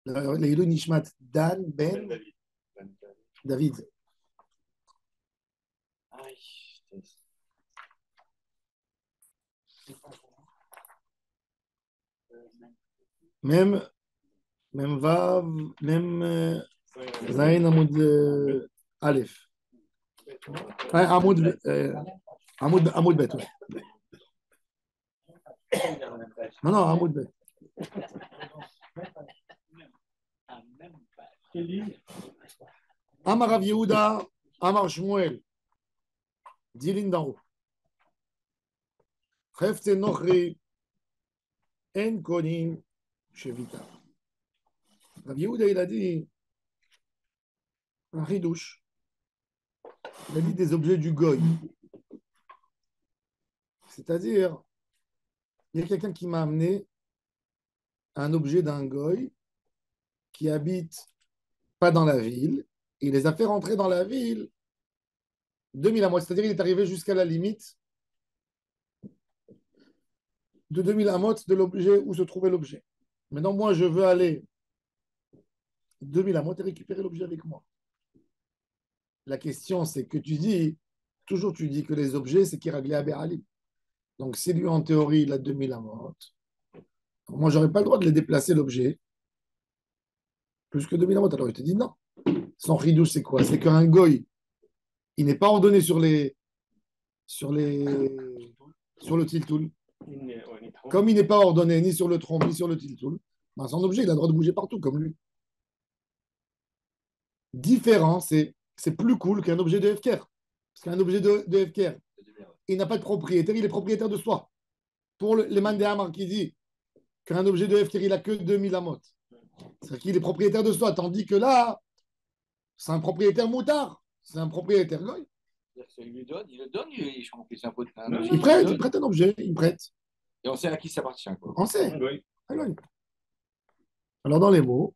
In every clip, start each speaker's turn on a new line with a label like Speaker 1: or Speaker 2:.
Speaker 1: Leilou Nishmat Dan Ben David. Même, même Vav, même Zayn Amoud Aleph. Ouais, Amoud Bet. Ouais. Non, non, Amoud Bet. Amar Rav Yehuda, Amar Shmuel, Dilin d'en haut. Chefte Nochri, En Konim, Shevita. Rav Yehuda, il a dit un ridouche. Il a dit des objets du goy. C'est-à-dire, il y a quelqu'un qui m'a amené un objet d'un goy qui habite pas dans la ville. Il les a fait rentrer dans la ville 2000 amot. C'est-à-dire, il est arrivé jusqu'à la limite de 2000 amot de l'objet où se trouvait l'objet. Maintenant, moi, je veux aller 2000 amot et récupérer l'objet avec moi. La question, c'est que tu dis, toujours tu dis que les objets, c'est qui réglait à Béralim. Donc, si lui, en théorie, il a 2000 amot, moi, je n'aurais pas le droit de les déplacer l'objet plus que 2000 amot. Alors, il te dit non. Son ridouche, c'est quoi? C'est qu'un goy, il n'est pas ordonné sur sur le tiltoul. Comme il n'est pas ordonné ni sur le tronc, ni sur le tiltoul, ben son objet, il a le droit de bouger partout, comme lui. Différent, c'est plus cool qu'un objet de FKR. Parce qu'un objet de FKR, il n'a pas de propriétaire, il est propriétaire de soi. Pour les Mandéamar qui dit qu'un objet de FKR, il n'a que 2000 amot. C'est-à-dire qu'il est propriétaire de soi, tandis que là, c'est un propriétaire moutard, c'est un propriétaire goy.
Speaker 2: Il le donne, il
Speaker 1: prête un objet, il prête.
Speaker 2: Et on sait à qui ça appartient. Quoi.
Speaker 1: On sait. Oui. Alors, dans les mots,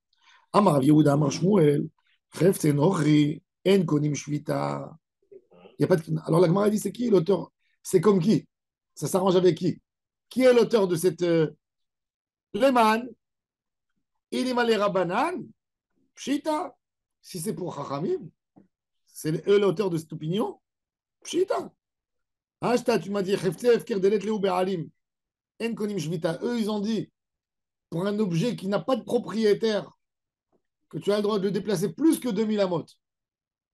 Speaker 1: Amar Yehuda Amar Shmuel, Chefte Nochri, En Konim Shvita. Alors, la Gemara dit c'est qui l'auteur? C'est comme qui? Ça s'arrange avec qui? Qui est l'auteur de cette. Leman, Ilima le Rabanan, Pshita. Si c'est pour Chachamim, c'est eux l'auteur de cette opinion, Pshita. Ashta, tu m'as dit, Chefte Efker Delet Leu Be'alim, En Konim Shvita. Eux, ils ont dit, pour un objet qui n'a pas de propriétaire, que tu as le droit de le déplacer plus que 2000 amot.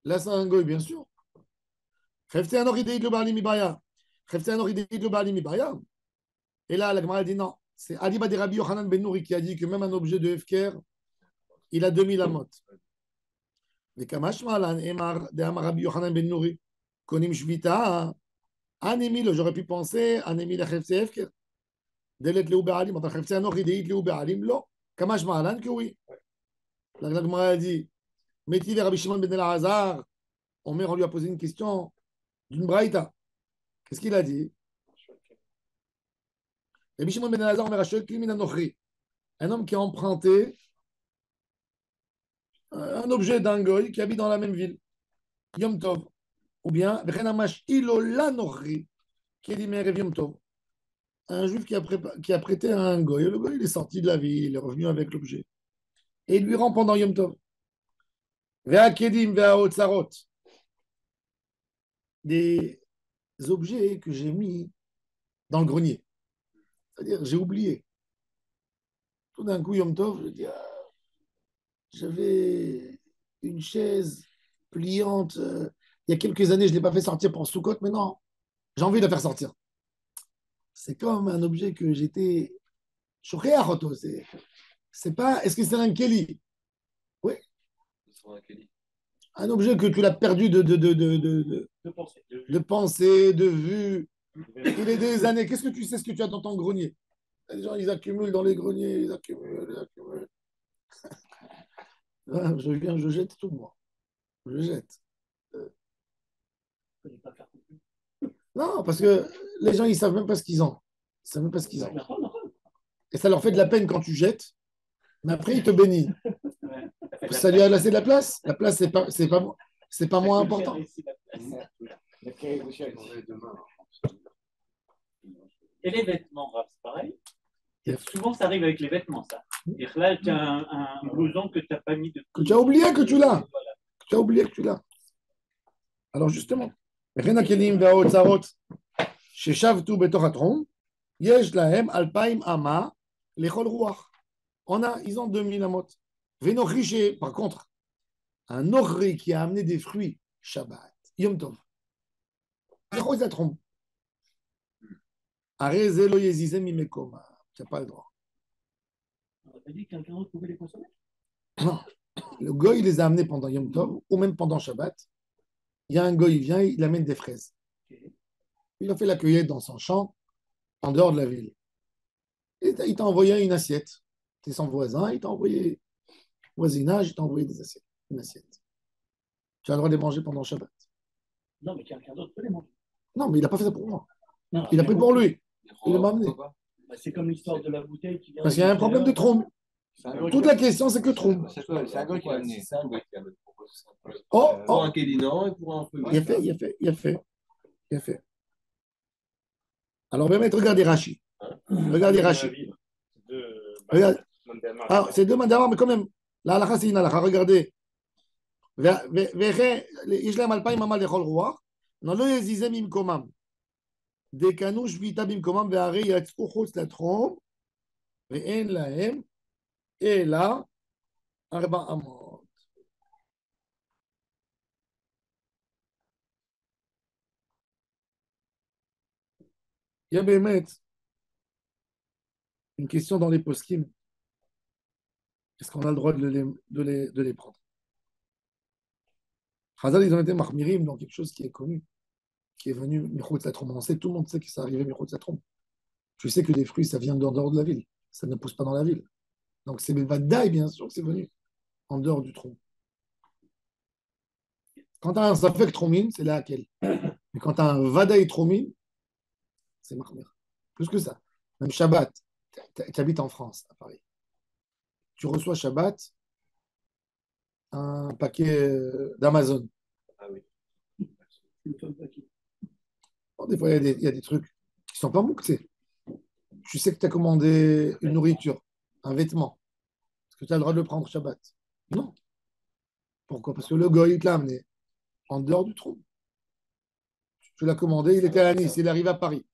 Speaker 1: Là, c'est un goy, bien sûr. Et là, la Gemara dit non. C'est Aliba de Rabbi Yochanan Ben Nouri qui a dit que même un objet de Hefker, il a 2000 amot. Mais Kamashma, Emar de Rabbi Yochanan Ben Nouri, Konim Shvita, Anemil, j'aurais pu penser, Anemil Hefse Hefker. Delet Leu Be'alim, enfin Hefse Anochi Deit Leu Be'alim, lo. Kamashma Alan, que oui. La Gemara a dit, Métil et Rabbi Shimon Ben El-Hazar, on lui a posé une question d'une braïta. Qu'est-ce qu'il a dit? Rabbi Shimon Ben El-Hazar, un homme qui a emprunté un objet d'un goy qui habite dans la même ville, Yom Tov, ou bien qui est dit Yom Tov, un juif qui a prêté à un goy, le goy il est sorti de la ville, il est revenu avec l'objet, et il lui rend pendant Yom Tov. Des objets que j'ai mis dans le grenier. C'est-à-dire, j'ai oublié. Tout d'un coup, Yom Tov, je dis, j'avais une chaise pliante. Il y a quelques années, je ne l'ai pas fait sortir pour Soukot, mais non, j'ai envie de la faire sortir. C'est comme un objet que j'étais choqué à Roto. C'est pas. Est-ce que c'est un Kelly? Oui. Un objet que tu l'as perdu de pensée, de vue. Il est des années. Qu'est-ce que tu sais ce que tu as dans ton grenier? Les gens, ils accumulent dans les greniers, ils accumulent. Je viens, je jette tout, moi. Je jette. Non, parce que les gens, ils ne savent même pas ce qu'ils ont. Ils savent même pas ce qu'ils ont. Et ça leur fait de la peine quand tu jettes, mais après, ils te bénissent. Ça lui a laissé de la place. La place, c'est pas moins important.
Speaker 3: Et les vêtements, c'est pareil. Souvent, ça arrive avec les vêtements, ça. Et là, tu as un blouson que tu n'as pas mis de.
Speaker 1: Que tu as oublié que tu l'as.
Speaker 3: Voilà.
Speaker 1: Tu as oublié que tu l'as. Alors justement, וכן הכלים והאוצרות ששבתו בתוך התחום, יש להם 2,000 אמה לכל רוח. Ils ont 2,000 amot. Vénochri, par contre, un orri qui a amené des fruits, Shabbat, Yom Tov. Zéro, ils trompe. Arrête, zélo, yezizem, imekoma. Tu n'as pas le droit.
Speaker 3: On t'a dit que quelqu'un d'autre pouvait les consommer?
Speaker 1: Non. Le goy, il les a amenés pendant Yom Tov, ou même pendant Shabbat. Il y a un goy, il vient, il amène des fraises.
Speaker 3: Okay.
Speaker 1: Il a fait la cueillette dans son champ, en dehors de la ville. Et il t'a envoyé une assiette. C'est son voisin, il t'a envoyé voisinage, il t'a envoyé des assiettes, une assiette. Tu as le droit de les manger pendant Shabbat.
Speaker 3: Non, mais quelqu'un d'autre peut les manger.
Speaker 1: Non, mais il n'a pas fait ça pour moi.
Speaker 3: Non,
Speaker 1: Il a pris pour lui. Il m'a amené.
Speaker 3: Bah, c'est comme l'histoire de la bouteille qui vient.
Speaker 1: Parce qu'il y a un problème de trompe. Toute la question, c'est que trompe.
Speaker 2: C'est un gars qui a amené. C'est un gars qui a amené.
Speaker 1: Oh,
Speaker 2: Pour
Speaker 1: oh.
Speaker 2: un Kélinan et pour un peu.
Speaker 1: Il a fait. Alors, on va mettre, regardez Rashi. Regardez Rashi. Regarde. Ah, c'est deux mandamars, mais quand même, la halakha, c'est une halakha. Regardez. יש להם 2,000 אמה לכל רוח, לא יזיזם ממקומם. דקנו שביתה במקומם, והרי יצאו חוץ לתחום, ואין להם אלא 400. Il y a באמת une question dans les poskim. Est-ce qu'on a le droit de les prendre? Chazal, ils ont été mahmirim dans quelque chose qui est connu, qui est venu Michout Latrom. On sait, tout le monde sait que ça arrivait Michout Latrom. Tu sais que des fruits, ça vient en dehors de la ville. Ça ne pousse pas dans la ville. Donc c'est Vadaï, bien sûr, que c'est venu en dehors du tronc. Quand tu as un Safek Tromine, c'est là laquelle. Mais quand tu as un Vadaï Tromine, c'est Mahmir. Plus que ça. Même Shabbat, tu habites en France, à Paris. Tu reçois Shabbat un paquet d'Amazon.
Speaker 2: Ah oui.
Speaker 1: Bon, des fois, il y a des trucs qui ne sont pas mouxés. Tu sais que tu as commandé une nourriture, un vêtement. Est-ce que tu as le droit de le prendre Shabbat? Non. Pourquoi? Parce que le goy, il te l'a amené en dehors du trou. Tu l'as commandé, il était à Nice, il arrive à Paris.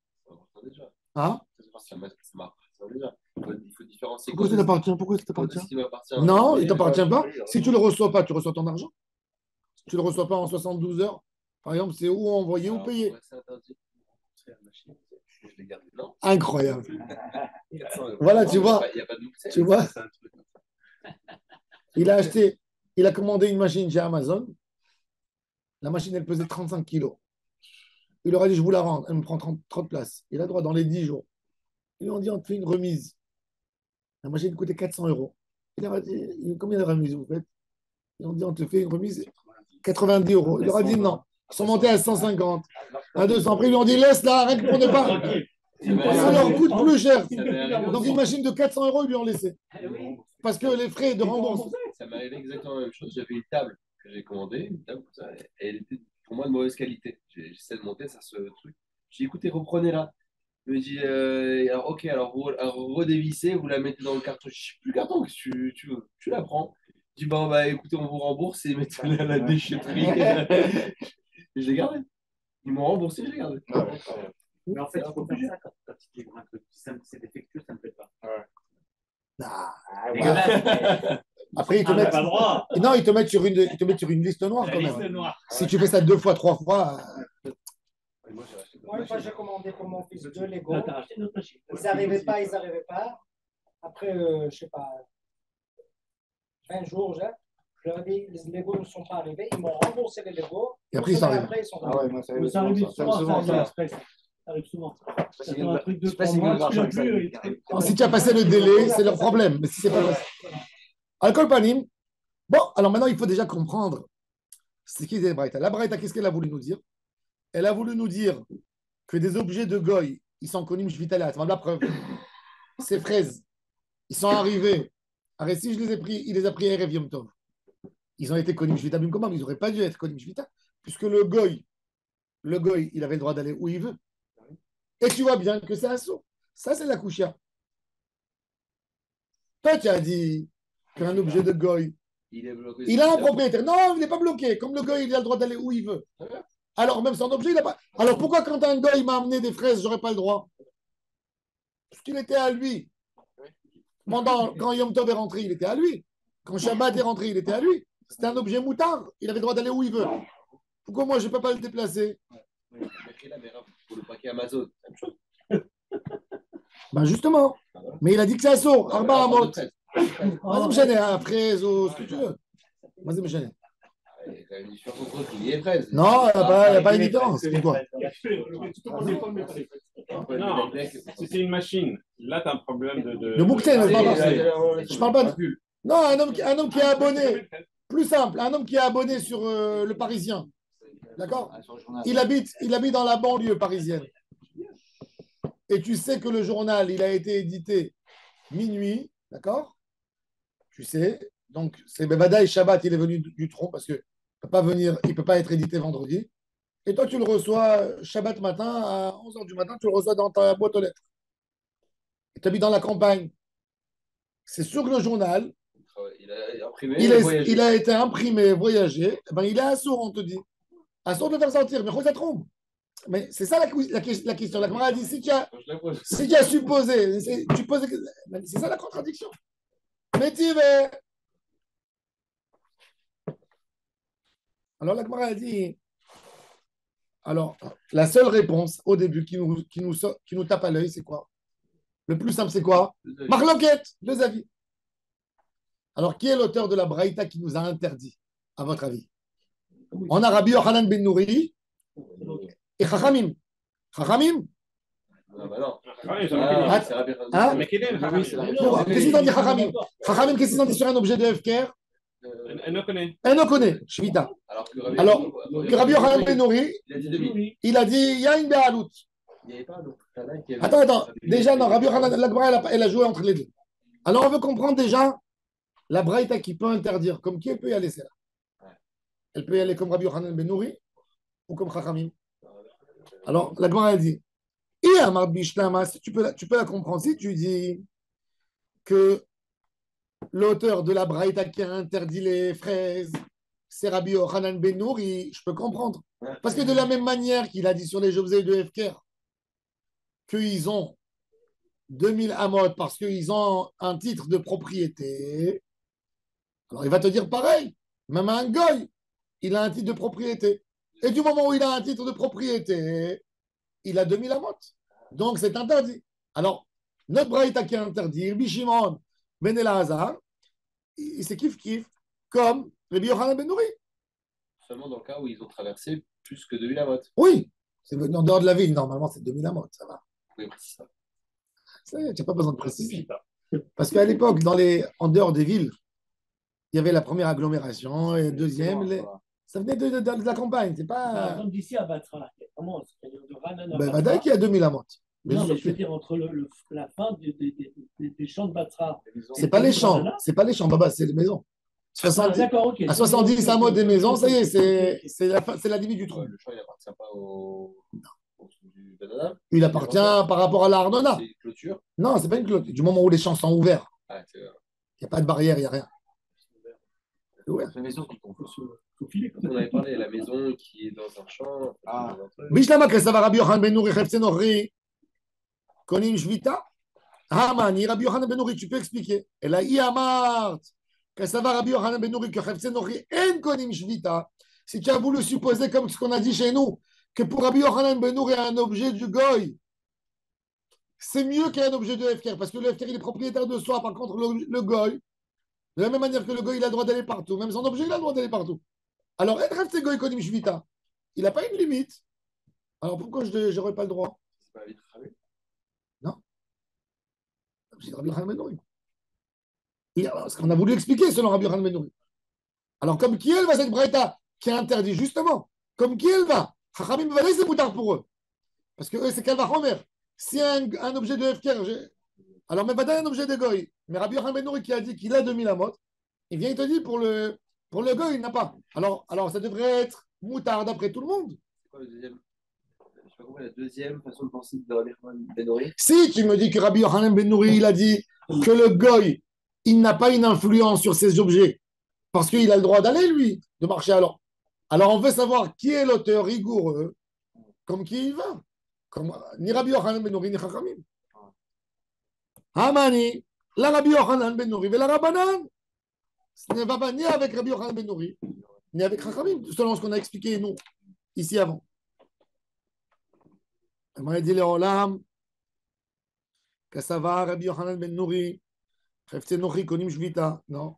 Speaker 1: Hein?
Speaker 2: Il faut différencier.
Speaker 1: Pourquoi ça t'appartient? Pourquoi ça t'appartient?
Speaker 2: Non,
Speaker 1: non, il ne t'appartient pas. Si tu ne le reçois pas, tu reçois ton argent. Si tu ne le reçois pas en 72 heures, par exemple, c'est où envoyer ou payer. Incroyable. Voilà, tu vois. Tu vois. Il a acheté, il a commandé une machine chez Amazon. La machine, elle pesait 35 kilos. Il leur a dit, je vous la rends. Elle me prend 30 places. Il a droit dans les 10 jours. Ils lui ont dit, on te fait une remise. La machine coûtait 400 euros. Il leur a dit, combien de remises vous faites? Ils ont dit, on te fait une remise 90 euros. Il leur a dit non. Ils sont montés à 150, à 200. Après, ils lui ont dit, laisse là, arrête pour ne pas. Ça leur coûte plus cher. Donc, une machine de 400 euros, ils lui ont laissé. Parce que les frais de remboursement.
Speaker 2: Ça m'est arrivé exactement la même chose. J'avais une table que j'ai commandée, une table comme ça, et elle était pour moi de mauvaise qualité. J'essaie de monter ça, ce truc. J'ai dit, écoutez, reprenez-la. Il me dit, alors, ok, alors vous redévissez, vous la mettez dans le carton. Je ne sais plus le carton, que tu veux. Tu la prends. Je dis, bon, bah écoutez, on vous rembourse et mettez-la à la déchetterie. Et je l'ai gardé. Ils m'ont remboursé, je l'ai gardé.
Speaker 3: Mais en fait, il faut faire ça quand tu livres un truc. C'est défectueux, ça ne me plaît pas.
Speaker 1: Après, ils te mettent. Non, ils te mettent sur une liste noire quand même. Si tu fais ça 2 fois, 3 fois.
Speaker 4: Moi, une fois, j'ai commandé pour mon fils 2 Lego. Ils n'arrivaient pas. Après, je ne sais pas, 20 jours, je leur ai dit, les Legos ne sont pas arrivés. Ils m'ont remboursé les Legos.
Speaker 1: Et après, ils sont arrivés.
Speaker 4: Ah ouais,
Speaker 3: moi, ça arrive souvent. Ça arrive souvent. C'est un truc de 3 mois.
Speaker 1: Si tu as passé le délai, c'est leur problème. Mais si c'est pas passé. Alcool panim. Bon, alors maintenant, il faut déjà comprendre ce qui est la Braïta. La Braïta, qu'est-ce qu'elle a voulu nous dire? Elle a voulu nous dire que des objets de Goy, ils sont connus, je vitalat. La preuve, ces fraises, ils sont arrivés. Alors, si je les ai pris, il les a pris à Erev Yom Tov. Ils ont été connus, je vita bim comment, mais ils n'auraient pas dû être connus, je vita, puisque le Goy, il avait le droit d'aller où il veut. Et tu vois bien que c'est un saut. Ça, c'est la kouchia. Toi, tu as dit qu'un objet de goy,
Speaker 2: Il est bloqué.
Speaker 1: il a un propriétaire. Non, il n'est pas bloqué. Comme le goy, il a le droit d'aller où il veut. Alors, même son objet, il n'a pas. Alors, pourquoi quand un goy m'a amené des fraises, j'aurais pas le droit? Parce qu'il était à lui. Quand Yom Tov est rentré, il était à lui. Quand Shabbat est rentré, il était à lui. C'était un objet moutard. Il avait le droit d'aller où il veut. Pourquoi moi, je ne peux pas le déplacer?
Speaker 2: Pour le paquet Amazon, c'est la même chose.
Speaker 1: Ben justement. Mais il a dit que c'est assaut. Arba Amot. Moi, ça me gêne, hein, fraise ou ce que tu veux. Moi, ça me gêne.
Speaker 2: Il y a quand même une différence entre fruits et fraises.
Speaker 1: Non, il n'y a pas une différence. Pourquoi?
Speaker 5: Non, si c'est une machine, là, tu as un problème de.
Speaker 1: Le bouquet, je parle pas de. Non, un homme qui est abonné. Plus simple, un homme qui est abonné sur le Parisien. D'accord? Il habite dans la banlieue parisienne. Et tu sais que le journal, il a été édité minuit. D'accord? Tu sais. Donc, c'est Bevada et Shabbat, il est venu du tronc parce qu'il ne peut pas être édité vendredi. Et toi, tu le reçois Shabbat matin, à 11h du matin, tu le reçois dans ta boîte aux lettres. Et tu habites dans la campagne. C'est sûr que le journal, il a été imprimé, voyagé, ben, il est assourd, on te dit. Assourd de le faire sortir, mais ça trompe. Mais c'est ça la question. La Gemara dit si tu as supposé, c'est ça la contradiction. Mais tu veux. Alors la Gemara dit. Alors, la seule réponse au début qui nous tape à l'œil, c'est quoi? Le plus simple, c'est quoi? Marloquette, deux avis. Alors, qui est l'auteur de la Braïta qui nous a interdit, à votre avis? On a Rabbi Yochanan ben Nouri et Chachamim. Chachamim?
Speaker 2: Non, bah non.
Speaker 5: C'est Rabbi
Speaker 1: Hein? Qu'est-ce qu'ils ont dit Chachamim? Chachamim, qu'est-ce qu'ils ont dit sur un objet de Hefker?
Speaker 5: Elle ne connaît.
Speaker 1: Elle ne connaît, Shvita. Alors, que Rabbi Yochanan ben Nouri, il a dit il y a une Béalout.
Speaker 2: Il n'y avait pas d'autre.
Speaker 1: Attends. Déjà, non, Rabbi Yochanan, elle a joué entre les deux. Alors, on veut comprendre déjà la Braïta qui peut interdire. Comme qui elle peut y aller, celle-là? Elle peut y aller comme Rabbi Yochanan ben Nouri ou comme Chachamim. Alors, la Gemara a dit tu peux la comprendre si tu dis que l'auteur de la Braïta qui a interdit les fraises, c'est Rabbi Yochanan ben Nouri, je peux comprendre. Parce que de la même manière qu'il a dit sur les objets de Hefker, qu'ils ont 2000 amot parce qu'ils ont un titre de propriété, alors il va te dire pareil, même un goy, il a un titre de propriété. Et du moment où il a un titre de propriété, il a 2000 amot. Donc c'est interdit. Alors, notre Braïta qui est interdit, Bishimon Ben Elazar, c'est kiff comme Rabbi Yochanan ben Nouri.
Speaker 2: Seulement dans le cas où ils ont traversé plus que 2000 amot.
Speaker 1: Oui, c'est en dehors de la ville, normalement c'est 2000 amot, ça va.
Speaker 2: Vous pouvez préciser ça.
Speaker 1: Tu n'as pas besoin de préciser. Parce qu'à l'époque, en dehors des villes, il y avait la première agglomération et la deuxième. Ça venait de la campagne. C'est pas.
Speaker 3: Par exemple, d'ici à Batra, comment c'est-à-dire de Ranana.
Speaker 1: Ben, Vadaï qui a 2000 amot.
Speaker 3: Non, mais je veux dire, entre la fin des champs de Batra.
Speaker 1: C'est pas les champs. C'est pas les champs, Baba, c'est les maisons. 70,
Speaker 3: d'accord, ok.
Speaker 1: À 70 amot des maisons, ça y est, c'est la limite du trou.
Speaker 2: Le champ, il n'appartient pas au du banana.
Speaker 1: Il appartient par rapport à l'Ardonna.
Speaker 2: C'est une clôture.
Speaker 1: Non, c'est pas une clôture. Du moment où les champs sont ouverts,
Speaker 2: Ah,
Speaker 1: il n'y a pas de barrière, il n'y a rien. C'est ouvert.
Speaker 2: la maison qui tombe sous filet. On avait parlé de la maison qui est dans un champ.
Speaker 1: Bishlama Kesava Rabbi Yochanan ben Nouri Chefzenori Konim Shvita. Hamani Rabbi Yochanan ben Nouri, tu peux expliquer. Et là, Iamart Kesava Rabbi Yochanan ben Nouri que Chefzenori en Konim Shvita. Si tu as voulu supposer comme ce qu'on a dit chez nous, que pour Rabbi Yochanan ben Nouri un objet du goy, c'est mieux qu'un objet de Hefker, parce que le Hefker il est propriétaire de soi. Par contre, le goy, de la même manière que le goy il a le droit d'aller partout, même son objet il a le droit d'aller partout. Alors, être goy Konim Shvita, il n'a pas une limite. Alors pourquoi je n'aurais pas le droit?
Speaker 2: C'est pas vite ramé.
Speaker 1: Non. C'est Rabbi Yochanan ben Nouri. Ce qu'on a voulu expliquer selon Rabbi Yochanan ben Nouri. Alors, comme qui elle va cette Braïta qui est interdit, justement? Comme qui elle va? Chachamim va laisser boutard pour eux. Parce que eux, c'est qu'elle va remettre. Si un objet de Hefker, alors mais pas un objet de Goy, mais Rabbi Yochanan ben Nouri qui a dit qu'il a 2000 amot, il vient, il te dit pour le Goy, il n'a pas. Alors ça devrait être moutard d'après tout le monde.
Speaker 2: C'est quoi le deuxième? Je sais pas comment la deuxième façon de penser de Rabbi Yochanan ben Nouri.
Speaker 1: Si tu me dis que Rabbi Yochanan ben Nouri, il a dit que le Goy, il n'a pas une influence sur ces objets parce qu'il a le droit d'aller, lui, de marcher alors on veut savoir qui est l'auteur rigoureux, comme qui il va. Comme, ni Rabbi Yochanan ben Nuri, ni Chachamim. Hamani, la Rabbi Yochanan ben Nuri, et la Rabbanan. Ce ne va pas ni avec Rabbi Yochanan ben Nuri, ni avec Chachamim, selon ce qu'on a expliqué, nous, ici avant. Il dit le Olam, Kassava, Rabbi Yochanan ben Nuri, Chefte Nochi, Konim Shvita. Non.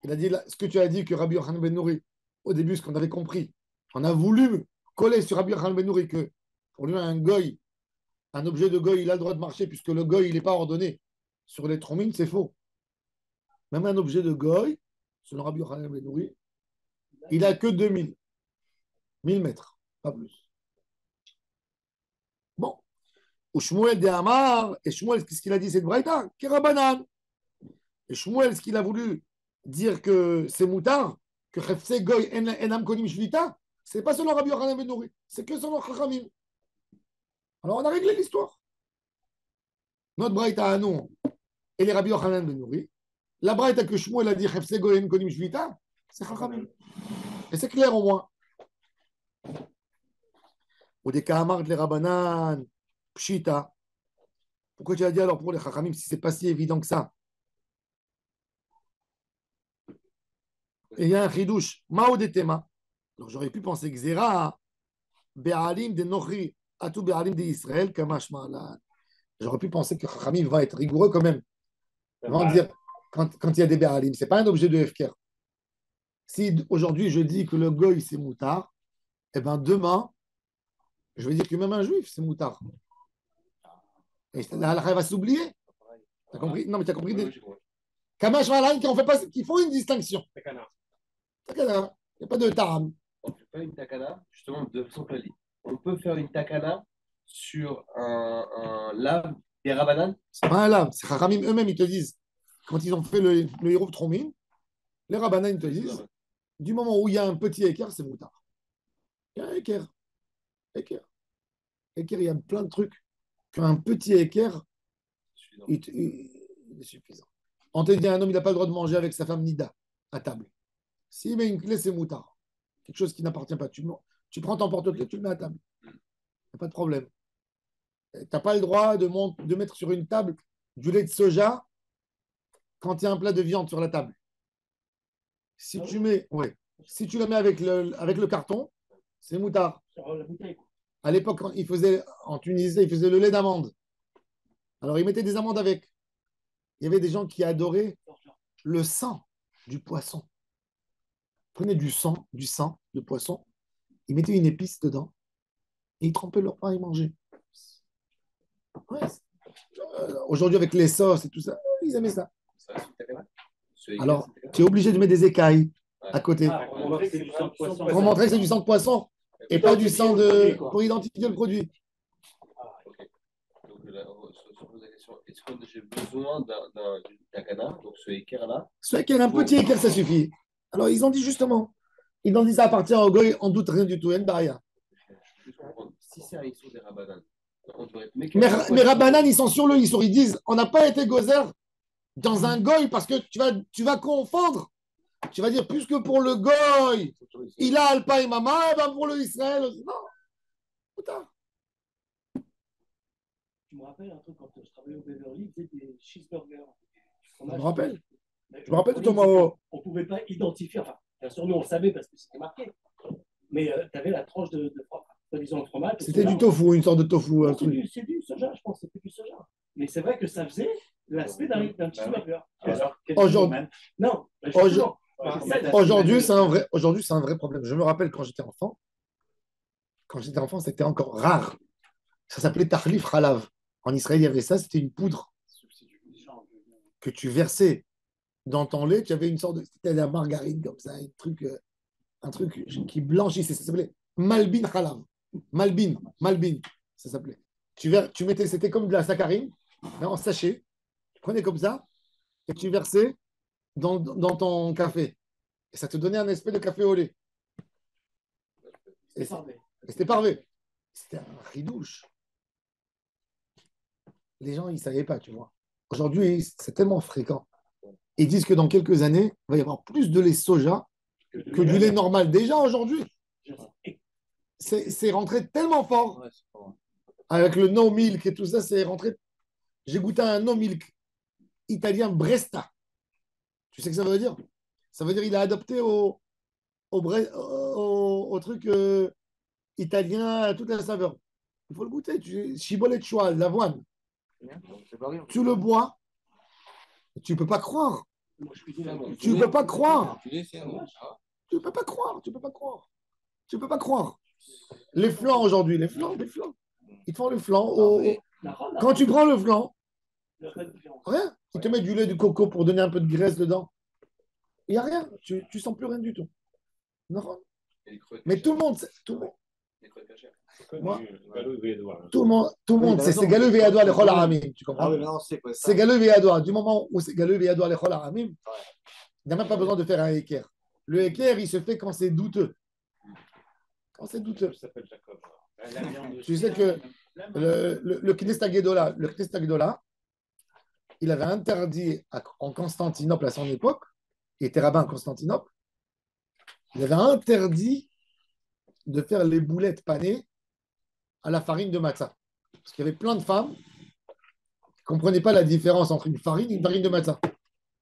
Speaker 1: Il a dit ce que tu as dit que Rabbi Yochanan ben Nuri, au début, ce qu'on avait compris, on a voulu coller sur Rabbi Yochanan ben Nuri que pour lui, un goy, un objet de goy, il a le droit de marcher puisque le goy, il n'est pas ordonné. Sur les tromines, c'est faux. Même un objet de goy, selon Rabbi Yochanan ben Nuri, il n'a que 2000. 1000 mètres, pas plus. Bon. Ou Shmuel de Amar, et Shmuel, qu'est-ce qu'il a dit, c'est de Braïta, Kerabanan. Et Shmuel, ce qu'il a voulu dire que c'est moutard, que Chefse Goy Enam Konim Shvita, c'est pas selon Rabbi Yochanan ben Nuri, c'est que selon Chachamim. Alors on a réglé l'histoire. Notre Braïta à nous, et les Rabbi Yochanan ben Nuri, la Braïta que Shmuel a dit Chefse Goy Enam Konim Shvita, c'est Chachamim. Et c'est clair au moins. Ou des Kahamar les Rabbanan, Pshita. Pourquoi tu as dit alors pour les Chachamim si c'est pas si évident que ça? Et il y a un chidouche, Mao de Tema. Alors j'aurais pu penser que Zera, Be'alim de Nochi, Atou Be'alim de Israël, Kamash Ma'alan. J'aurais pu penser que Chachamim va être rigoureux quand même. Ils vont dire, quand il y a des Be'alim, ce n'est pas un objet de Hefker. Si aujourd'hui je dis que le goy c'est moutard, eh bien demain, je vais dire que même un juif c'est moutard. Et la halakha va s'oublier. Tu as compris? Non, mais tu as compris. Kamash Ma'alan qui font une distinction. Il n'y a pas de taram.
Speaker 2: On ne fait pas une takana, justement, de façon classique. On peut faire une takana sur un lave des rabanan.
Speaker 1: C'est pas un lave, c'est Chachamim eux-mêmes, ils te disent, quand ils ont fait le Hirouf Tromin, les rabanan, ils te disent, du moment où il y a un petit équerre, c'est moutard. Il y a un équerre. Équerre, il y a plein de trucs. Qu'un petit équerre, il est suffisant. On te dit, un homme, il n'a pas le droit de manger avec sa femme Nida à table. S'il met une clé, c'est moutard. Quelque chose qui n'appartient pas. Tu prends ton porte-clés, tu le mets à table. Il n'y a pas de problème. Tu n'as pas le droit de mettre sur une table du lait de soja quand il y a un plat de viande sur la table. Si tu mets, si tu la mets avec le carton, c'est moutard. À l'époque, en Tunisie, ils faisaient le lait d'amande. Alors, ils mettaient des amandes avec. Il y avait des gens qui adoraient le sang du poisson. Ils prenaient du sang de poisson, ils mettaient une épice dedans et ils trempaient leur pain et ils mangeaient. Ouais. Aujourd'hui, avec les sauces et tout ça, ils aimaient ça. Alors, tu es obligé de mettre des écailles à côté pour montrer que c'est du sang de poisson et pas du sang pour identifier le produit.
Speaker 2: Donc, se pose la question, est-ce que j'ai besoin d'un takana, donc ce équerre-là?
Speaker 1: Ce équerre, un petit équerre, ça suffit. Alors, ils ont dit justement, ils ont dit ça appartient au goy, on doute rien du tout, il y a une barrière.
Speaker 2: Si c'est un issur des rabanan,
Speaker 1: mais Rabbanan, ils sont sur le issur, ils disent, on n'a pas été gozer dans un goy parce que tu vas confondre. Tu vas dire, puisque pour le goy, il a alpa et mama, et ben pour le Israël, non. Putain.
Speaker 3: Tu me rappelles un truc quand je travaillais au Beverly, ils faisaient des cheeseburgers.
Speaker 1: Je me rappelle. Je me rappelle de Thomas.
Speaker 3: On ne pouvait pas identifier, enfin, bien sûr, nous on le savait parce que c'était marqué. Mais tu avais la tranche de fromage.
Speaker 1: C'était du tofu, une sorte de tofu.
Speaker 3: C'est du soja, je pense, c'était du soja. Mais c'est vrai que ça faisait l'aspect d'un cheeseburger.
Speaker 1: Aujourd'hui, c'est un vrai problème. Je me rappelle quand j'étais enfant. Quand j'étais enfant, c'était encore rare. Ça s'appelait tahlif halav. En Israël, il y avait ça, c'était une poudre que tu versais dans ton lait. Tu avais une sorte de. C'était de la margarine comme ça, un truc qui blanchissait. Ça s'appelait malbin halav. Malbin, ça s'appelait. Tu mettais, c'était comme de la saccharine, mais en sachet. Tu prenais comme ça et tu versais dans ton café. Et ça te donnait un espèce de café au lait. Et c'était parvé. C'était un ridouche. Les gens, ils ne savaient pas, tu vois. Aujourd'hui, c'est tellement fréquent. Ils disent que dans quelques années, il va y avoir plus de lait soja que du lait normal. Déjà aujourd'hui, c'est rentré tellement fort
Speaker 2: Ouais, c'est pas vrai.
Speaker 1: avec le no milk et tout ça, c'est rentré. J'ai goûté un no milk italien Bresta. Tu sais ce que ça veut dire? Ça veut dire qu'il a adopté au truc italien, à toute la saveur. Il faut le goûter. Ciboulette de choix, l'avoine. Tu le bois, tu ne peux pas croire. Tu ne peux pas croire. Tu ne peux pas croire. Tu ne peux pas croire. Tu ne peux pas croire. Les flancs aujourd'hui, les flancs. Ils te font le flan. Quand tu prends le flan, rien. Ils te mettent du lait de coco pour donner un peu de graisse dedans. Il n'y a rien. Tu ne sens plus rien du tout. Non. Mais tout le monde, moi, tout le monde, c'est galeux veyadoua lechol haramim. Tu comprends? C'est galeux veyadoua. Du moment où c'est galeux veyadoua lechol haramim, il n'y a même pas besoin de faire un équerre. Le équerre, il se fait quand c'est douteux. Quand c'est douteux. Tu sais que le Knesset Agdola, il avait interdit en Constantinople à son époque, il était rabbin à Constantinople, il avait interdit de faire les boulettes panées à la farine de matzah. Parce qu'il y avait plein de femmes qui ne comprenaient pas la différence entre une farine et une farine de matzah.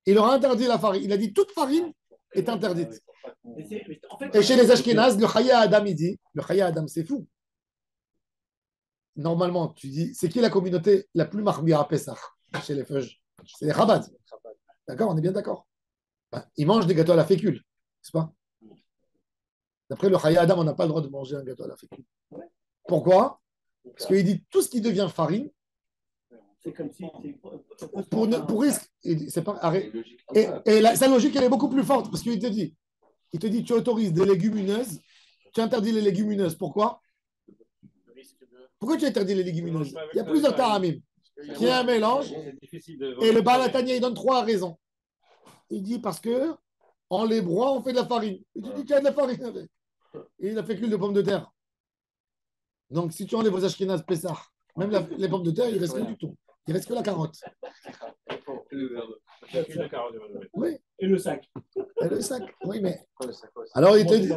Speaker 1: Il leur a interdit la farine. Il a dit toute farine est interdite. Et chez les Ashkénazes, le Chaya Adam, il dit, le Chaya Adam, c'est fou. Normalement, tu dis, c'est qui la communauté la plus marmia à Pessah chez les Feuges? C'est les Chabad. D'accord, on est bien d'accord. Ils mangent des gâteaux à la fécule, n'est-ce pas? D'après le Chaya Adam, on n'a pas le droit de manger un gâteau à la fécule. Pourquoi? Parce qu'il dit tout ce qui devient farine,
Speaker 3: c'est comme si
Speaker 1: pour risque, c'est pas arrêt. Et sa logique, elle est beaucoup plus forte parce qu'il te dit, tu autorises des légumineuses, tu interdis les légumineuses. Pourquoi? Pourquoi tu interdis les légumineuses? Il y a plusieurs taramim. Qui est un mélange. Et le Balatania, il donne 3 raisons. Il dit parce que en les broie, on fait de la farine. Il dit qu'il y a de la farine avec. Et il a fait cuire de pommes de terre. Donc, si tu enlèves aux Ashkénazes Pessah, même les pommes de terre, il ne reste rien du tout. Il ne reste que la carotte. Oui.
Speaker 3: Et le sac.
Speaker 1: Et le sac, oui, mais. Alors, il te dit.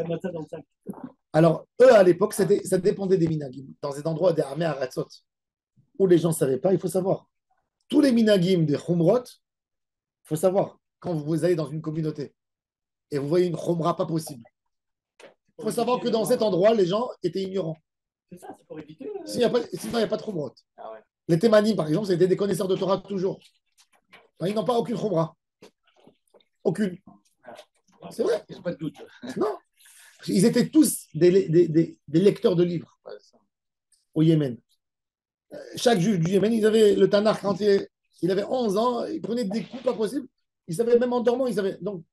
Speaker 1: Alors, eux, à l'époque, ça dépendait des minagim. Dans des endroits des armées à Ratzot, où les gens ne savaient pas, il faut savoir. Tous les minagim des Khumrot, il faut savoir, quand vous allez dans une communauté et vous voyez une Khumra pas possible, il faut savoir que dans cet endroit, les gens étaient ignorants.
Speaker 3: C'est ça, c'est pour éviter.
Speaker 1: Sinon, il n'y a pas de Khumrot. Les Témanim, par exemple, c'était des connaisseurs de Torah toujours. Ils n'ont pas aucune Khumra. Aucune. C'est vrai.
Speaker 6: Il n'y a pas de doute.
Speaker 1: Non. Ils étaient tous des lecteurs de livres au Yémen. Chaque juif du Yémen, ils avaient le Tanakh quand il avait 11 ans, il prenait des coups pas possibles. Ils savaient même en dormant, ils savaient. Donc,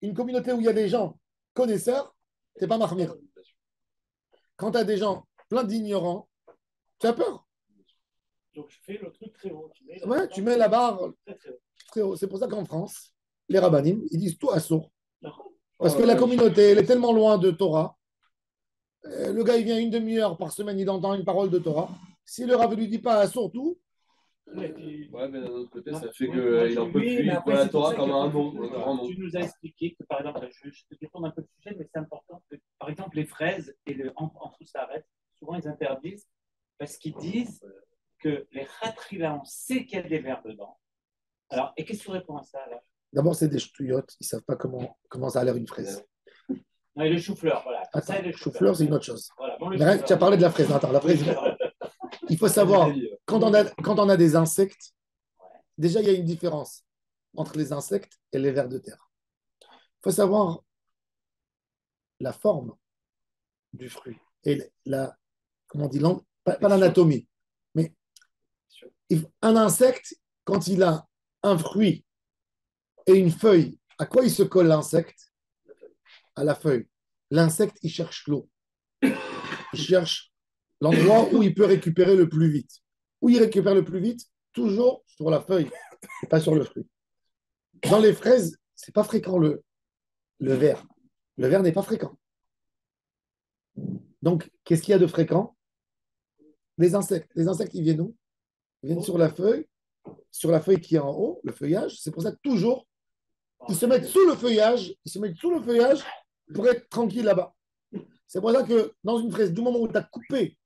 Speaker 1: une communauté où il y a des gens connaisseurs, tu n'es pas mahmir. Quand tu as des gens pleins d'ignorants, tu as peur.
Speaker 3: Donc, je fais le truc très haut.
Speaker 1: Tu mets la barre très haut. C'est pour ça qu'en France, les rabbinim, ils disent tout à sourd. Parce que la communauté, elle est tellement loin de Torah. Le gars, il vient une demi-heure par semaine, il entend une parole de Torah. Si le rabbin ne lui dit pas à sourd tout.
Speaker 2: Ouais, mais d'un autre côté, ça fait qu'il en peut plus. Il prend la Torah comme un nom.
Speaker 3: Tu nous as expliqué que, par exemple, je te détourne un peu le sujet, mais c'est important que, par exemple, les fraises et entre s'arrête, souvent ils interdisent parce qu'ils disent que les khatrila, on sait qu'il y a des vers dedans. Alors, et qu'est-ce que tu réponds à ça alors?
Speaker 1: D'abord, c'est des ch'touillottes. Ils ne savent pas comment ça a l'air une fraise.
Speaker 3: Non, et le chou-fleur, voilà.
Speaker 1: Attends, le chou-fleur, c'est une autre chose.
Speaker 3: Voilà, bon,
Speaker 1: tu as parlé de la fraise. Attends, la fraise. Il faut savoir, quand on a des insectes, déjà, il y a une différence entre les insectes et les vers de terre. Il faut savoir la forme du fruit et comment on dit, pas l'anatomie, mais un insecte, quand il a un fruit et une feuille, à quoi il se colle l'insecte? À la feuille. L'insecte, il cherche l'eau. Il cherche l'endroit où il peut récupérer le plus vite. Où il récupère le plus vite? Toujours sur la feuille, pas sur le fruit. Dans les fraises, ce n'est pas fréquent le ver. Le ver n'est pas fréquent. Donc, qu'est-ce qu'il y a de fréquent? Les insectes. Les insectes, ils viennent où? Ils viennent sur la feuille qui est en haut, le feuillage. C'est pour ça que toujours, Ils se mettent sous le feuillage, pour être tranquille là-bas. C'est pour ça que dans une fraise, du moment où tu as coupé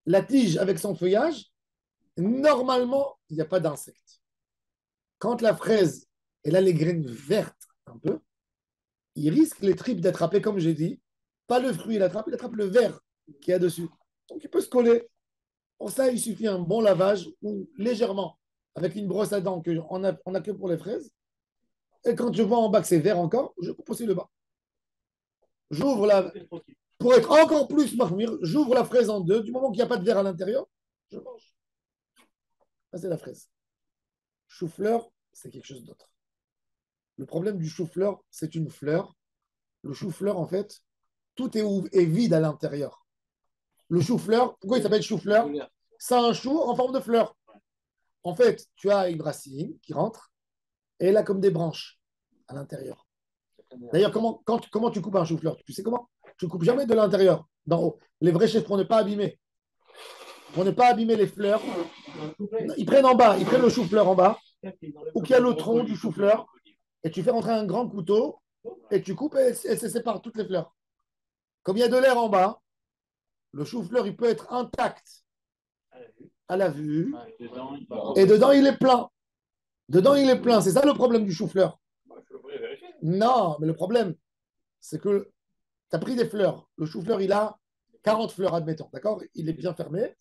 Speaker 1: la tige avec son feuillage, normalement, il n'y a pas d'insectes. Quand la fraise, elle a les graines vertes un peu, il risque les tripes d'attraper, comme j'ai dit, pas le fruit, il attrape le verre qu'il y a dessus. Donc il peut se coller. Pour ça, il suffit un bon lavage ou légèrement avec une brosse à dents qu'on a que pour les fraises. Et quand je vois en bas que c'est vert encore, je coupe aussi le bas. J'ouvre la. Pour être encore plus marmire, j'ouvre la fraise en deux. Du moment qu'il n'y a pas de verre à l'intérieur, je mange. Ça, c'est la fraise. Chou-fleur, c'est quelque chose d'autre. Le problème du chou-fleur, c'est une fleur. Le chou-fleur, en fait, tout est vide à l'intérieur. Le chou-fleur, pourquoi il s'appelle chou-fleur? C'est un chou en forme de fleur. En fait, tu as une racine qui rentre et elle a comme des branches à l'intérieur. D'ailleurs, comment tu coupes un chou-fleur? Tu sais comment? Tu ne coupes jamais de l'intérieur, d'en haut. Les vrais chefs, pour ne pas abîmer. Pour ne pas abîmer les fleurs, ils prennent en bas, ils prennent le chou-fleur en bas, ou qu'il y a le tronc du chou-fleur, et tu fais rentrer un grand couteau, et tu coupes et se sépare toutes les fleurs. Comme il y a de l'air en bas, le chou-fleur, il peut être intact à la vue, et dedans, il est plein. Dedans, il est plein. C'est ça le problème du chou-fleur. Non, mais le problème, c'est que tu as pris des fleurs. Le chou-fleur, il a 40 fleurs, admettons. D'accord? Il est bien fermé.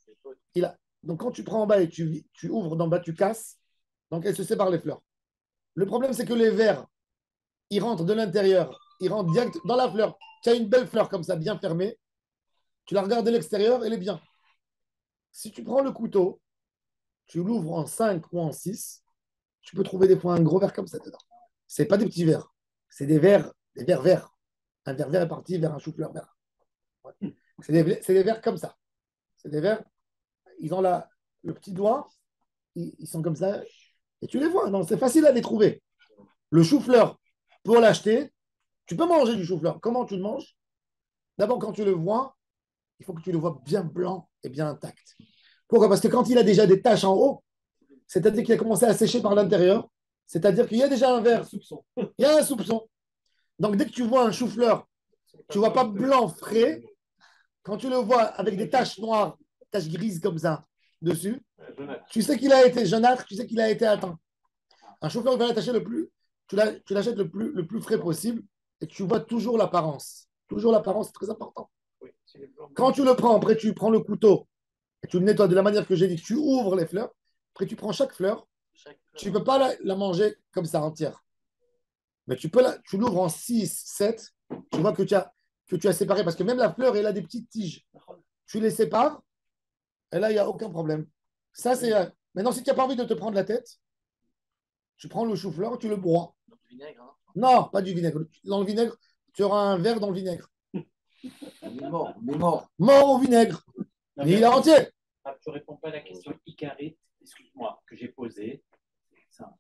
Speaker 1: Donc, quand tu prends en bas et tu ouvres d'en bas, tu casses. Donc, elles se séparent les fleurs. Le problème, c'est que les vers, ils rentrent de l'intérieur. Ils rentrent direct dans la fleur. Tu as une belle fleur comme ça, bien fermée. Tu la regardes de l'extérieur, elle est bien. Si tu prends le couteau, tu l'ouvres en 5 ou en 6, tu peux trouver des fois un gros verre comme ça dedans. Ce n'est pas des petits verres. C'est des verres verts. Un verre vert est parti vers un chou-fleur vert. Ouais. C'est des verres comme ça. C'est des verres, ils ont le petit doigt, ils sont comme ça, et tu les vois. Donc, c'est facile à les trouver. Le chou-fleur, pour l'acheter, tu peux manger du chou-fleur. Comment tu le manges? D'abord, quand tu le vois, il faut que tu le vois bien blanc et bien intact. Pourquoi? Parce que quand il a déjà des taches en haut, c'est-à-dire qu'il a commencé à sécher par l'intérieur, c'est-à-dire qu'il y a déjà un verre. Il y a un soupçon. Donc, dès que tu vois un chou-fleur, tu ne vois pas blanc frais. Quand tu le vois avec des taches noires, taches grises comme ça dessus, tu sais qu'il a été jaunâtre, tu sais qu'il a été atteint. Un chou-fleur, il va l'attacher tu l'achètes le plus frais possible et tu vois toujours l'apparence. Toujours l'apparence, c'est très important. Quand tu le prends, après tu prends le couteau et tu le nettoies de la manière que j'ai dit, tu ouvres les fleurs, après tu prends chaque fleur, tu ne peux pas la manger comme ça entière. Mais tu l'ouvres en 6, 7, tu vois que tu as séparé, parce que même la fleur, elle a des petites tiges. Tu les sépares, et là, il n'y a aucun problème. Ça, c'est. Maintenant, si tu n'as pas envie de te prendre la tête, tu prends le chou-fleur, tu le broies.
Speaker 6: Du vinaigre, hein.
Speaker 1: Non, pas du vinaigre. Dans le vinaigre, tu auras un verre dans le vinaigre.
Speaker 6: Il est mort.
Speaker 1: Mort au vinaigre. Mais il est entier.
Speaker 3: Tu ne réponds pas à la question Icarite, excuse-moi, que j'ai posée.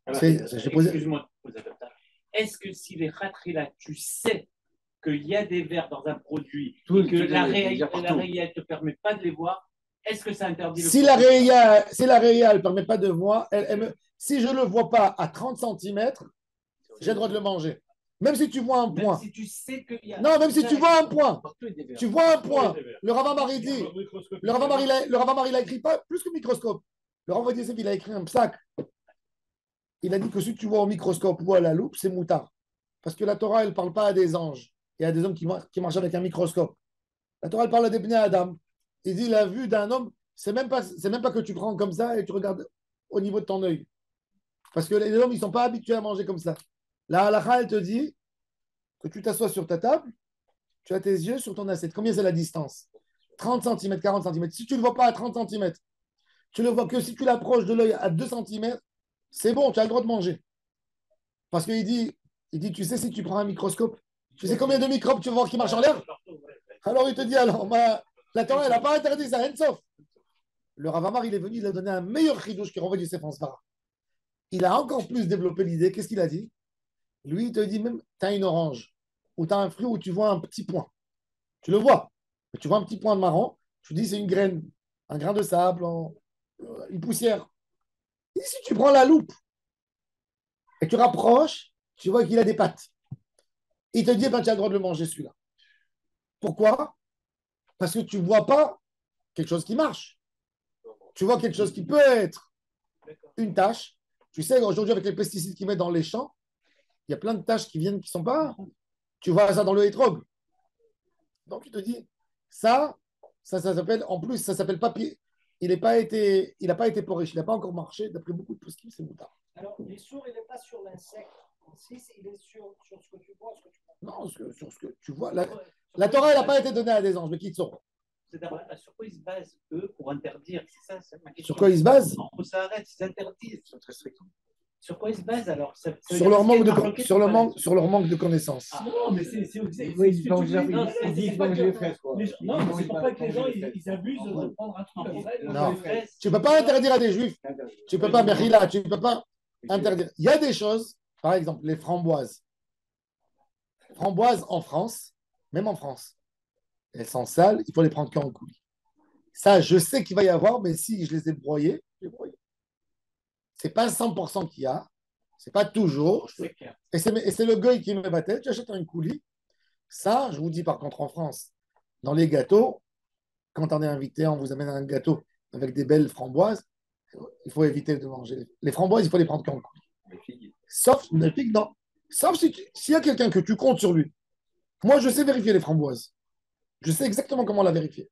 Speaker 1: Excuse-moi
Speaker 3: de poser comme ça. Est-ce que si les ratrila, tu sais qu'il y a des vers dans un produit et que la réa ne te permet pas de les voir, est-ce que ça interdit le
Speaker 1: Si la réa ne permet pas de voir, si je ne le vois pas à 30 cm, j'ai le droit de le manger. Même si tu vois un point.
Speaker 3: Même si tu sais qu'il y a...
Speaker 1: Non, même si tu vois un point. Tu vois un point. Le Rav Amar dit. Le Rav Amar, il a écrit pas plus que microscope. Le Rav Amar, il a écrit un psaque. Il a dit que si tu vois au microscope ou à la loupe, c'est moutard. Parce que la Torah, elle ne parle pas à des anges et à des hommes qui marchent avec un microscope. La Torah, elle parle à des Bnei Adam. Il dit la vue d'un homme, c'est même pas que tu prends comme ça et tu regardes au niveau de ton œil. Parce que les hommes, ils ne sont pas habitués à manger comme ça. La halakha, elle te dit que tu t'assois sur ta table, tu as tes yeux sur ton assiette. Combien c'est la distance? 30 cm, 40 cm. Si tu ne le vois pas à 30 cm, tu ne le vois que si tu l'approches de l'œil à 2 cm, c'est bon, tu as le droit de manger. Parce qu'il dit, tu sais, si tu prends un microscope, tu sais combien de microbes tu vas voir qui marchent en l'air? Alors il te dit, la Torah, elle n'a pas interdit ça, sauf. Le Rav Amar, il est venu, il a donné un meilleur chidouche qui renvoie du Sefer Svara. Il a encore plus développé l'idée. Qu'est-ce qu'il a dit? Lui, il te dit même, tu as une orange, ou tu as un fruit où tu vois un petit point. Tu le vois, mais tu vois un petit point de marron, tu dis c'est une graine, un grain de sable, une poussière. Et si tu prends la loupe et tu rapproches, tu vois qu'il a des pattes. Il te dit, ben, tu as le droit de le manger celui-là. Pourquoi? Parce que tu ne vois pas quelque chose qui marche. Tu vois quelque chose qui peut être une tâche. Tu sais, aujourd'hui, avec les pesticides qu'ils mettent dans les champs, il y a plein de tâches qui viennent qui ne sont pas. Tu vois ça dans le hétrog. Donc, il te dit, ça s'appelle, en plus, ça s'appelle papier. Il n'a pas été poré, il n'a pas encore marché. D'après beaucoup de postes, c'est moutard.
Speaker 4: Alors, l'issur, il n'est pas sur l'insecte. Si, il est sur ce que tu vois, ce que tu vois.
Speaker 1: Non, sur ce que tu vois. La Torah, elle n'a pas été donnée à des anges, mais qui te sont.
Speaker 3: Sur quoi ils se basent, eux, pour interdire? C'est ça, c'est ma question.
Speaker 1: Sur quoi ils se basent?
Speaker 3: On s'arrête, ils interdisent. Ils sont très stricts. Sur quoi ils se basent alors?
Speaker 1: Sur leur manque de connaissances.
Speaker 7: Ah, non, mais c'est
Speaker 6: Ils disent manger les fraises, quoi.
Speaker 7: Non, c'est pour pas que les gens ils abusent de prendre un truc comme ça.
Speaker 1: Non, tu ne peux pas interdire à des juifs. Tu ne peux pas, Merila, tu ne peux pas interdire. Il y a des choses, par exemple, les framboises. Framboises en France, même en France, elles sont sales, il faut les prendre qu'en coulis. Ça, je sais qu'il va y avoir, mais si je les ai broyées, je les broyées. Ce n'est pas 100% qu'il y a, ce n'est pas toujours. Et c'est le goy qui me met ma tête, j'achète un coulis. Ça, je vous dis par contre en France, dans les gâteaux, quand on est invité, on vous amène un gâteau avec des belles framboises, il faut éviter de manger. Les framboises, il faut les prendre qu'en coulis. Sauf les figues, non. Sauf s'il y a quelqu'un que tu comptes sur lui. Moi, je sais vérifier les framboises. Je sais exactement comment la vérifier.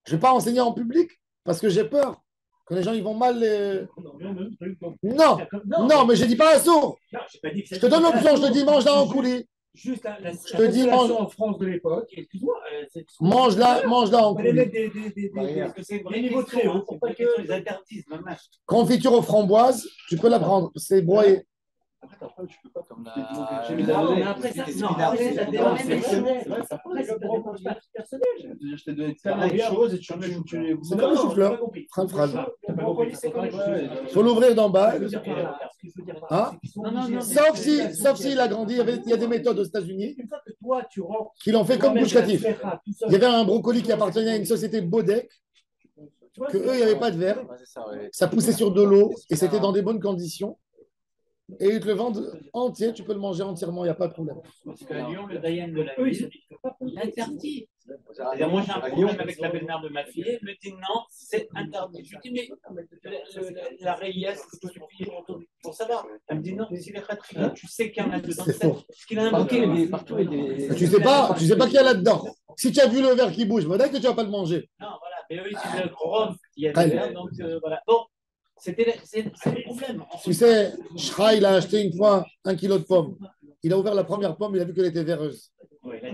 Speaker 1: Je ne vais pas enseigner en public parce que j'ai peur que les gens ils vont mal les... Non, mais je ne dis pas à sourd. Je te donne l'option, je te dis mange-la en coulis.
Speaker 7: Juste
Speaker 1: je te dis mange
Speaker 7: en France de l'époque, excuse-moi,
Speaker 1: mange-la en coulis.
Speaker 7: Des niveaux très hauts.
Speaker 3: Pourquoi ils interdisent, maman?
Speaker 1: Confiture aux framboises, tu peux la prendre, c'est broyé.
Speaker 6: Après, tu peux pas comme la.
Speaker 3: Après ça, non, après, ça dépend personnel. Après, c'est personnel.
Speaker 2: Je t'ai donné
Speaker 7: Ça
Speaker 2: pareil chose et tu
Speaker 1: C'est comme le chou-fleur. Il faut l'ouvrir d'en bas. Hein? Sauf s'il a grandi, il y a des méthodes aux États-Unis qui l'ont fait comme Gush Katif. Il y avait un brocoli qui appartenait à une société Bodek, que eux, il n'y avait pas de verre. Ça poussait sur de l'eau et c'était dans des bonnes conditions. Et ils te le vendent entier, tu peux le manger entièrement, il n'y a pas de problème.
Speaker 3: Parce qu'à Lyon, le Dayan de la ville, il interdit. Moi, j'ai un problème avec la belle-mère de ma fille, elle me dit non, c'est interdit. Je lui dis, mais la rélia, c'est ce qui suffit pour savoir. Elle me dit non, si les khatria, tu sais qu'il y en a dedans.
Speaker 1: C'est faux.
Speaker 3: Parce qu'il a un
Speaker 6: Partout,
Speaker 1: Tu sais pas qu'il y a là-dedans. Si tu as vu le verre qui bouge, peut-être que tu ne vas pas le manger.
Speaker 3: Non, voilà. Mais oui, c'est le gros, il y a des verres, donc voilà. Bon. C'est le problème.
Speaker 1: Tu sais, Shra, il a acheté une fois 1 kilo de pommes. Il a ouvert la première pomme, il a vu qu'elle était verreuse.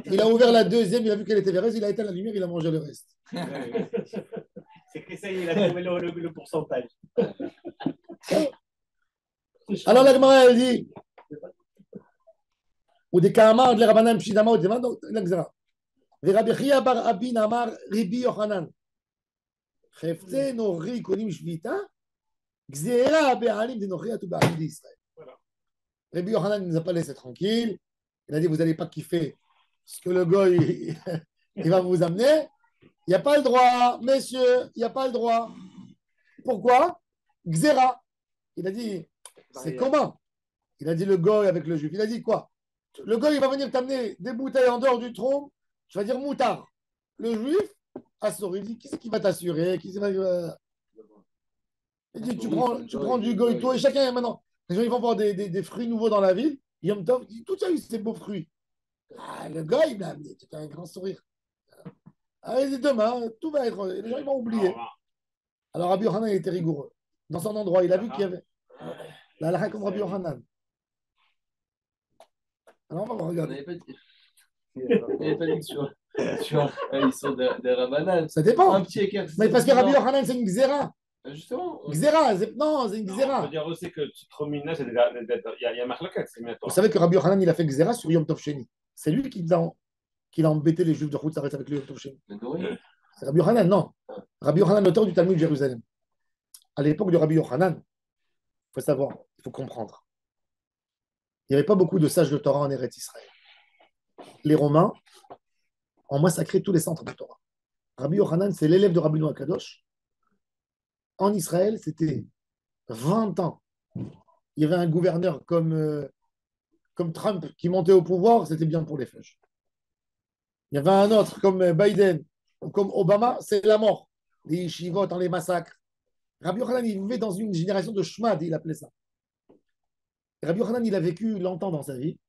Speaker 1: Il a ouvert la deuxième, il a vu qu'elle était verreuse, il a éteint la lumière, il a mangé le reste.
Speaker 3: C'est que ça y est, il a trouvé le pourcentage.
Speaker 1: Alors la Gemara, elle dit, ou des Kamar, de l'Rabanan, Pshidama, ou des donc l'exra. Rabbi Chia bar Abin Amar, Ribi Yochanan. Chefte no ri konim shvita. Rabbi Yochanan ne nous a pas laissé tranquille. Il a dit, vous n'allez pas kiffer ce que le goy il va vous amener. Il n'y a pas le droit, messieurs, il n'y a pas le droit. Pourquoi? Xéra. Il a dit, c'est comment? Il a dit le goy avec le juif. Il a dit quoi? Le goy, il va venir t'amener des bouteilles en dehors du trône. Tu vas dire moutard. Le juif, assure. Il dit, qui c'est qui va t'assurer? Qui c'est qui va... Il dit, tu prends du goïto et chacun, maintenant, les gens ils vont voir des fruits nouveaux dans la ville. Yom Tov dit, tout ça, ces beaux fruits. Ah, le gars, il m'a amené, c'était un grand sourire. Allez, demain, tout va être. Les gens, ils vont oublier. Alors, Rabbi Yochanan, il était rigoureux. Dans son endroit, il a vu qu'il y avait. La halakha comme Rabbi Yochanan. Alors, on va regarder.
Speaker 2: Il n'y avait pas dit que sur ils sont des Rabbanan.
Speaker 1: Ça dépend.
Speaker 2: Un petit écart.
Speaker 1: Mais parce que Rabbi Yochanan, c'est une xéra.
Speaker 2: Justement.
Speaker 1: Xéra, non, c'est une xéra.
Speaker 5: On peut dire aussi que Citromina, il y a Marloquette.
Speaker 1: Vous savez que Rabbi Yochanan, il a fait xéra sur Yom Tov Sheni. C'est lui qui a embêté les Juifs de Chutz La'aretz avec le Yom Tov Sheni. C'est Rabbi Yochanan, non. Rabbi Yochanan, l'auteur du Talmud de Jérusalem. À l'époque de Rabbi Yochanan, il faut savoir, il faut comprendre. Il n'y avait pas beaucoup de sages de Torah en Eretz Israël. Les Romains ont massacré tous les centres de Torah. Rabbi Yochanan, c'est l'élève de Rabbi Noah Kadosh. En Israël, c'était 20 ans il y avait un gouverneur comme Trump qui montait au pouvoir, c'était bien pour les flèches. Il y avait un autre comme Biden ou comme Obama, c'est la mort. Les yeshivot, dans les massacres. Rabbi Yochanan, il vivait dans une génération de shmad, il appelait ça. Rabbi Yochanan, il a vécu longtemps dans sa vie.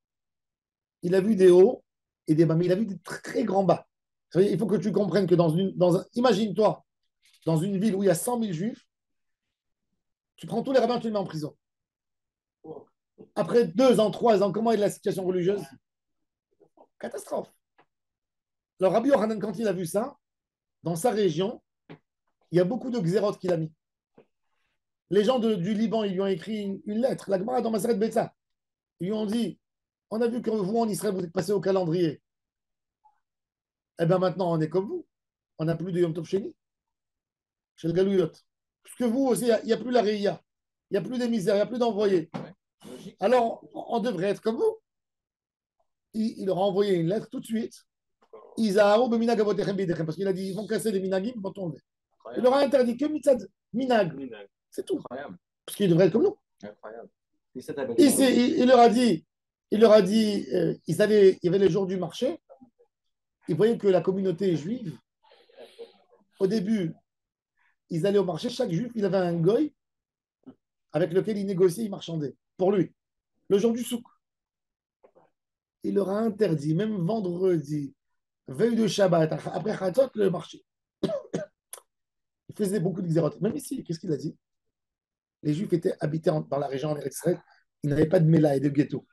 Speaker 1: Il a vu des hauts et des bas, mais il a vu des très, très grands bas. Il faut que tu comprennes que imagine-toi, dans une ville où il y a 100 000 juifs, tu prends tous les rabbins, tu les mets en prison. Après 2 ans, 3 ans, comment est la situation religieuse? Catastrophe. Alors Rabbi Yochanan, quand il a vu ça, dans sa région, il y a beaucoup de xérotes qu'il a mis. Les gens du Liban, ils lui ont écrit une lettre, la Gemara dans Maseret Betsa. Ils lui ont dit, on a vu que vous, en Israël, vous êtes passé au calendrier. Eh bien maintenant, on est comme vous. On n'a plus de Yom Tov Sheni, chez le Galouyot. Puisque vous aussi, il n'y a plus la Réia. Il n'y a plus d'émissaires, il n'y a plus d'envoyés. Alors, on devrait être comme vous. Il leur a envoyé une lettre tout de suite. Parce qu'il a dit, ils vont casser les minagim, ils vont tomber. Il leur a interdit que mitzad minag. C'est tout.
Speaker 6: Incroyable.
Speaker 1: Parce qu'ils devraient être comme nous.
Speaker 6: Incroyable.
Speaker 1: Il leur a dit, il y avait les jours du marché. Ils voyaient que la communauté juive, au début, ils allaient au marché. Chaque juif, il avait un goy avec lequel il négociait, il marchandait. Pour lui. Le jour du souk. Il leur a interdit, même vendredi, veille de Shabbat, après Chatzot, le marché. Il faisait beaucoup de xérotes. Même ici, qu'est-ce qu'il a dit? Les Juifs étaient habités dans la région en Israël. Ils n'avaient pas de Mela et de ghetto,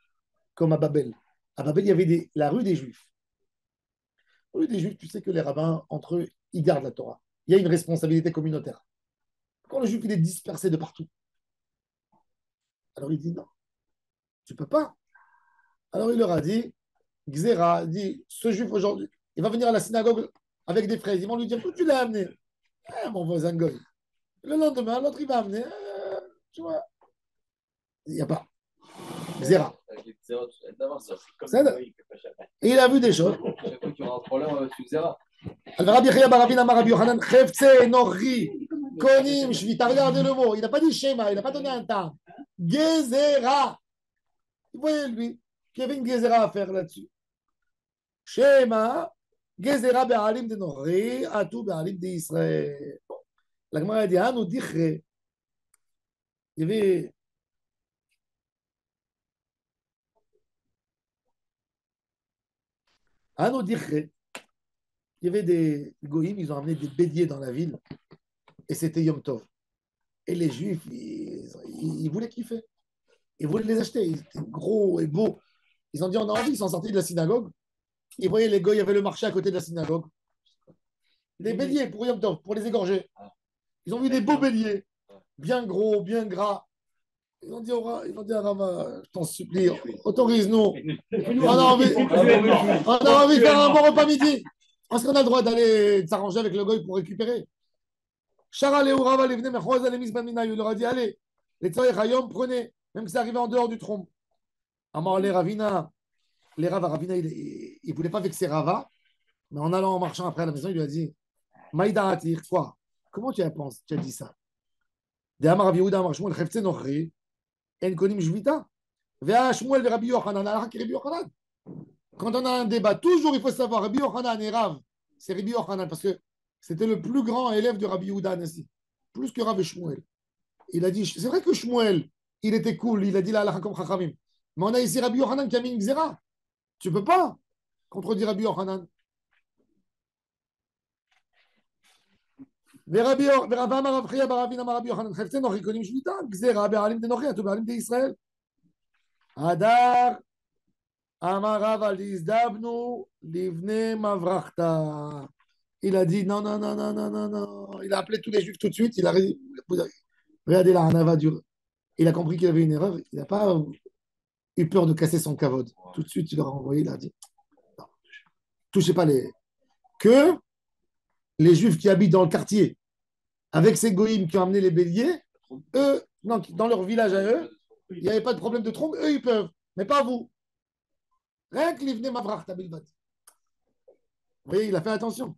Speaker 1: comme à Babel. À Babel, il y avait la rue des Juifs. La rue des Juifs, tu sais que les rabbins, entre eux, ils gardent la Torah. Il y a une responsabilité communautaire. Quand le Juif, il est dispersé de partout. Alors il dit non, tu ne peux pas. Alors il leur a dit, Xéra, dit, ce Juif aujourd'hui, il va venir à la synagogue avec des fraises. Ils vont lui dire, où tu l'as amené? Mon voisin Goy. Le lendemain, l'autre, il va amener, tu vois. Il n'y a pas. Xéra. Et il a vu des choses.
Speaker 2: Chaque fois qu'il y aura un problème, tu Xéra.
Speaker 1: Rabbi Chia bar Ravina Amar Rabbi Yochanan, Chefze Nochi, Konim Shvita. Regardez le mot. Il n'a pas dit schéma, il n'a pas donné un temps. Gezera. Vous voyez, lui, qu'il y avait une Gezera à faire là-dessus. Schéma, Gezera Be'alim de Nochi, Atou Be'alim de Israël. La Gemara a dit, ah, nous dichre. Il y avait. Ah, nous dichre. Il y avait des goïms, ils ont amené des béliers dans la ville et c'était Yom Tov. Et les Juifs, ils voulaient kiffer. Ils voulaient les acheter. Ils étaient gros et beaux. Ils ont dit on a envie, ils sont sortis de la synagogue. Ils voyaient les goïs, il y avait le marché à côté de la synagogue. Des béliers pour Yom Tov, pour les égorger. Ils ont vu des beaux béliers, bien gros, bien gras. Ils ont dit à Rava, je t'en supplie, autorise-nous. On a envie de faire un bon repas midi. Est-ce qu'on a le droit d'aller s'arranger avec le goy pour récupérer? Shara Leourava les venait, mais Rosa les misbamina, il leur a dit allez, les Tsoye Hayom, prenez, même si c'est arrivé en dehors du trompe. Amar les Ravina, il ne voulait pas vexer Rava, mais en allant en marchant après à la maison, il lui a dit Maïda Atir, quoi? Comment tu as pensé? Tu as dit ça? De Amar Rav Yehuda, Amar Shmuel, Chefze Nochri, En Konim Jvita, Vea Shmuel, Rabbi Yochanan, Alach Rabbi Yochanan. Quand on a un débat, toujours il faut savoir, Rabbi Yochanan et Rav, c'est Rabbi Yochanan, parce que c'était le plus grand élève de Rabbi Yehuda Anassi, plus que Rav et Shmuel. Il a dit, c'est vrai que Shmuel, il était cool, il a dit la halakha comme Chachamim. Mais on a ici Rabbi Yochanan qui a mis une xéra. Tu ne peux pas contredire Rabbi Yochanan. ורב אמר רב חייא בר אבינה אמר רבי יוחנן חפצי נוכרי קונים שביתה גזירה בעלים דנוכרי עטו בעלים דישראל. הדר אמר רב אל תזדבנו לבני מברכתא. Il a dit non, non, non, non, non, non, non. Il a appelé tous les juifs tout de suite. Il a regardé la hanava dur. Il a compris qu'il avait une erreur. Il n'a pas eu peur de casser son kavod. Tout de suite, il leur a envoyé. Il a dit non, touchez pas les. Que les juifs qui habitent dans le quartier, avec ces goïms qui ont amené les béliers, eux, non, dans leur village à eux, il n'y avait pas de problème de trompe. Eux, ils peuvent, mais pas vous. Rien que l'ivne mavrachta bilvad. Vous voyez, il a fait attention.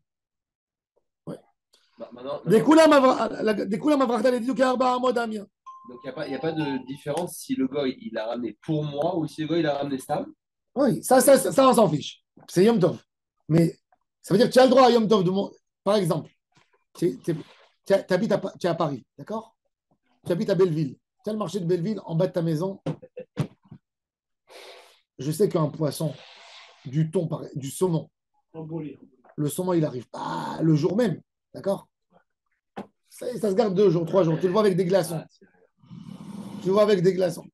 Speaker 1: Des couleurs mavrachta, les dit qu'arba amod amia.
Speaker 2: Donc, il y a pas de différence si le gars, il a ramené pour moi ou si le gars, il a ramené Stam.
Speaker 1: Oui, ça, on s'en fiche. C'est Yom Tov. Mais ça veut dire que tu as le droit à Yom Tov de mon. Par exemple, tu habites tu es à Paris, d'accord? Tu habites à Belleville. Tu as le marché de Belleville en bas de ta maison. Je sais qu'un poisson, du thon, du saumon, le saumon, il arrive pas le jour même, d'accord? Ça se garde 2 jours, 3 jours. Tu le vois avec des glaçons. Tu le vois avec des glaçons.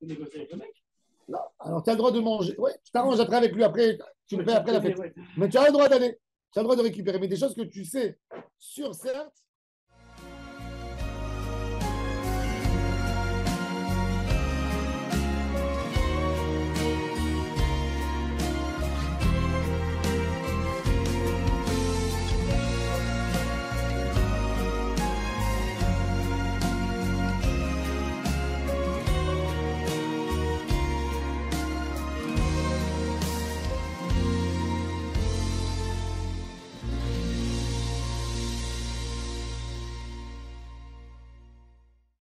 Speaker 1: Non. Alors, tu as le droit de manger. Oui, tu t'arranges après avec lui. Après, tu le fais après la fête. Mais tu as le droit d'aller. Tu as le droit de récupérer. Mais des choses que tu sais, sûr, certes,